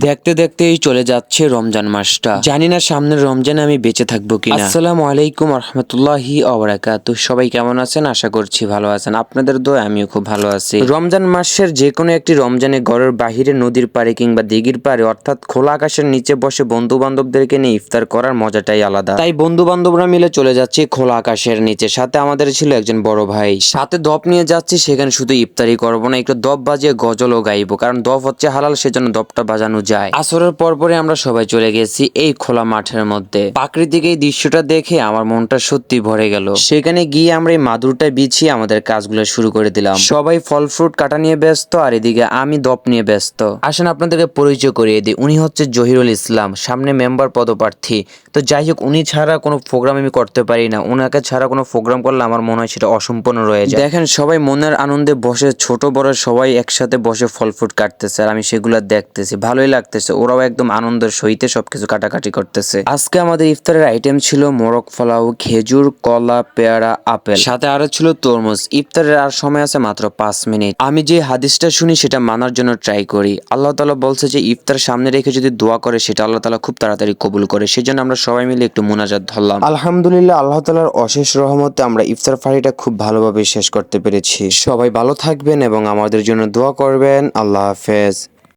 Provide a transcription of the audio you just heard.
দেখতে দেখতেই চলে যাচ্ছে রমজান মাসটা। জানি না সামনের রমজানে আমি বেঁচে থাকবো কিনা। আসসালামু আলাইকুম রহমতুল্লাহি ওয়া সবাই কেমন আছেন? আশা করছি ভালো আছেন। আপনাদের দোয়া আমিও খুব ভালো আছি। রমজান মাসের যে কোনো একটি রমজানে ঘরের বাহিরে নদীর পাড়ে কিংবা দিঘির পাড়ে অর্থাৎ খোলা আকাশের নিচে বসে বন্ধু বান্ধবদেরকে নিয়ে ইফতার করার মজাটাই আলাদা। তাই বন্ধু বান্ধবরা মিলে চলে যাচ্ছি খোলা আকাশের নিচে। সাথে আমাদের ছিল একজন বড় ভাই, সাথে দপ নিয়ে যাচ্ছি। সেখানে শুধু ইফতারি করবো না, একটু দপ বাজিয়ে গজলও গাইবো, কারণ দপ হচ্ছে হালাল, সেজন্য দপটা বাজানো যায়। আসরের পরে আমরা সবাই চলে গেছি এই খোলা মাঠের মধ্যে। প্রাকৃতিক এই দৃশ্যটা দেখে আমার মনটা সত্যি ভরে গেল। সেখানে গিয়ে আমরা এই মাদুরটা বিছিয়ে আমাদের কাজগুলো শুরু করে দিলাম। সবাই ফল ফ্রুট কাটা নিয়ে ব্যস্ত, আর এদিকে আমি দপ নিয়ে ব্যস্ত। আসেন আপনাদেরকে পরিচয় করিয়ে দিই, উনি হচ্ছে জহিরুল ইসলাম, সামনে মেম্বার পদপ্রার্থী। তো যাই হোক, উনি ছাড়া কোনো প্রোগ্রাম আমি করতে পারি না। ওনাকে ছাড়া কোনো প্রোগ্রাম করলে আমার মনে হয় সেটা অসম্পূর্ণ রয়ে যায়। দেখেন সবাই মনের আনন্দে বসে, ছোট বড় সবাই একসাথে বসে ফল ফ্রুট কাটতেছে, আর আমি সেগুলো দেখতেছি, ভালোই লাগতেছে। ওরাও একদম আনন্দের সহিতে সবকিছু কাটাকাটি করতেছে। আজকে আমাদের ইফতারের আইটেম ছিল মোরগ পোলাও, খেজুর, কলা, পেয়ারা, আপেল, সাথে আরো ছিল তরমুজ। ইফতারের আর সময় আছে মাত্র 5 মিনিট। আমি যে হাদিসটা শুনি সেটা মানার জন্য ট্রাই করি। আল্লাহ তাআলা বলছে যে ইফতার সামনে রেখে যদি দোয়া করে সেটা আল্লাহ তাআলা খুব তাড়াতাড়ি কবুল করে। সেজন্য আমরা সবাই মিলে একটু মুনাজাত ধরলাম। আলহামদুলিল্লাহ, আল্লাহ তাআলার অশেষ রহমতে আমরা ইফতার পার্টিটা খুব ভালোভাবে শেষ করতে পেরেছি। সবাই ভালো থাকবেন এবং আমাদের জন্য দোয়া করবেন। আল্লাহ হাফেজ।